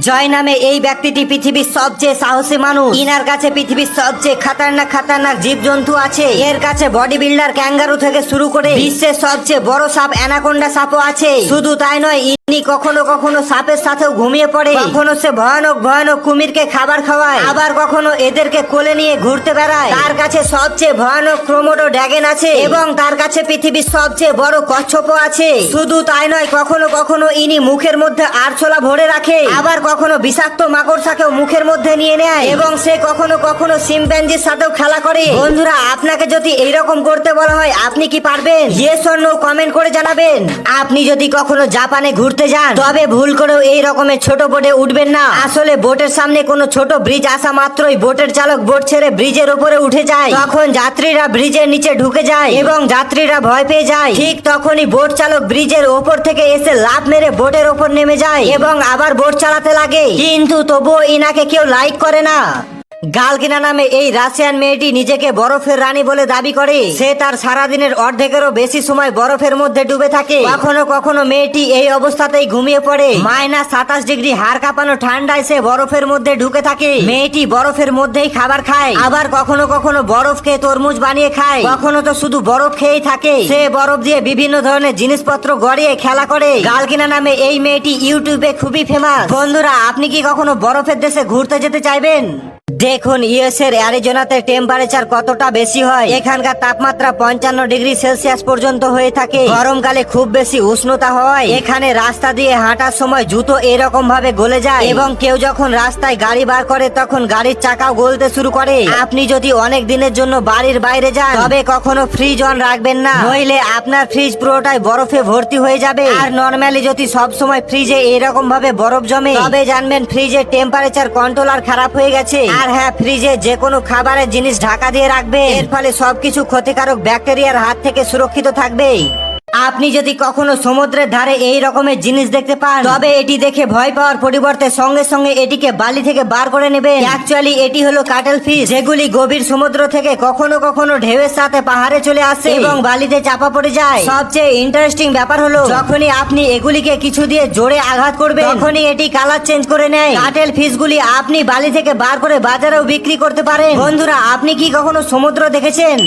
জয় নামে এই ব্যক্তিটি পৃথিবীর সবচেয়ে সাহসী মানুষ। ইনার কাছে পৃথিবীর সবচেয়ে খতরনাক জীবজন্তু আছে। এর কাছে বডি বিল্ডার ক্যাঙ্গারু থেকে শুরু করে বিশ্বের সবচেয়ে বড় সাপ অ্যানাকোন্ডা সাপও আছে। শুধু তাই নয়, ইনি কখনো কখনো সাপের সাথেও ঘুমিয়ে পড়ে, কখনো সে ভয়ানক কুমিরকে খাবার খাওয়ায়, আবার কখনো এদেরকে কোলে নিয়ে ঘুরতে বেড়ায়। তার কাছে সবচেয়ে ভয়ানক ক্রোমোডো ড্রাগন আছে এবং তার কাছে পৃথিবীর সবচেয়ে বড় কচ্ছপও আছে। শুধু তাই নয়, কখনো কখনো ইনি মুখের মধ্যে আরশোলা ভরে রাখে, আবার কখনো বিষাক্ত মাকড়সাকেও মুখের মধ্যে নিয়ে নেয় এবং সে কখনো কখনো শিম্পাঞ্জির সাথেও খেলা করে। বন্ধুরা, আপনাকে যদি এইরকম করতে বলা হয়, আপনি কি পারবেন? ইয়েস অর নো কমেন্ট করে জানাবেন। আপনি যদি কখনো জাপানে ঘুরতে যান, তবে ভুল করেও এই রকমের ছোট বোটে উঠবেন না। আসলে বোটের সামনে কোনো ছোট ব্রিজ আসা মাত্রই বোটের চালক বোট ছেড়ে ব্রিজের উপরে উঠে যায়। তখন যাত্রীরা ব্রিজের নিচে ঢুকে যায় এবং যাত্রীরা ভয় পেয়ে যায়। ঠিক তখনই বোট চালক ব্রিজের ওপর থেকে এসে লাফ মেরে বোটের ওপর নেমে যায় এবং আবার বোট চালাতে লাগে। কিন্তু তবুও ইনাকে কেউ লাইক করে না। গালকিনা নামে এই রাশিয়ান মেয়েটি নিজেকে বরফের রানী বলে দাবি করে। সে তার সারাদিনের অর্ধেকেরও বেশি সময় বরফের মধ্যে ডুবে থাকে। কখনো কখনো মেয়েটি এই অবস্থাতেই ঘুমিয়ে পড়ে। -27 ডিগ্রি হাড় কাঁপানো ঠান্ডায় সে বরফের মধ্যে ঢুকে থাকে। মেয়েটি বরফের মধ্যেই খাবার খায়, আবার কখনো কখনো বরফকে তরমুজ বানিয়ে খায়, কখনো তো শুধু বরফ খেয়েই থাকে। সে বরফ দিয়ে বিভিন্ন ধরনের জিনিসপত্র গড়িয়ে খেলা করে। গালকিনা নামে এই মেয়েটি ইউটিউবে খুবই ফেমাস। বন্ধুরা, আপনি কি কখনো বরফের দেশে ঘুরতে যেতে চাইবেন? দেখুন ইউএস এর অ্যারিজোনাতে টেম্পারেচার কতটা বেশি হয়। এখানকার তাপমাত্রা 55 ডিগ্রি সেলসিয়াস পর্যন্ত হয়ে থাকে। গরমকালে খুব বেশি উষ্ণতা হয়। এখানে রাস্তা দিয়ে হাঁটার সময় জুতো এরকম ভাবে গলে যায় এবং কেউ যখন রাস্তায় গাড়ি বার করে তখন গাড়ির চাকাও গলতে শুরু করে। আপনি যদি অনেক দিনের জন্য বাড়ির বাইরে যান, তবে কখনো ফ্রিজ অন রাখবেন না, নইলে আপনার ফ্রিজ পুরোটাই বরফে ভর্তি হয়ে যাবে। আর নরমালি যদি সব সময় ফ্রিজে এরকম ভাবে বরফ জমে, তবে জানবেন ফ্রিজের টেম্পারেচার কন্ট্রোলার খারাপ হয়ে গেছে। আর হ্যাঁ, ফ্রিজে যে কোনো খাবারের জিনিস ঢাকা দিয়ে রাখবে, এর ফলে সবকিছু ক্ষতিকারক ব্যাকটেরিয়ার হাত থেকে সুরক্ষিত থাকবে। আপনি যদি কখনো সমুদ্রের ধারে এই রকমের জিনিস দেখতে পান, তবে এটি দেখে ভয় পাওয়ার পরিবর্তে সঙ্গে সঙ্গে এটিকে বালি থেকে বার করে নেবেন। অ্যাকচুয়ালি এটি হলো কাটেল ফিশ, যেগুলি গভীর সমুদ্র থেকে কখনো কখনো ঢেউয়ের সাথে পাহাড়ে চলে আসে এবং বালিতে চাপা পড়ে যায়। সবচেয়ে ইন্টারেস্টিং ব্যাপার হলো, যখনই আপনি এগুলিকে কিছু দিয়ে জোরে আঘাত করবেন, তখনই এটি কালার চেঞ্জ করে নেয়। কাটেল ফিশ গুলি আপনি বালি থেকে বার করে বাজারেও বিক্রি করতে পারেন। বন্ধুরা, আপনি কি কখনো সমুদ্র দেখেছেন?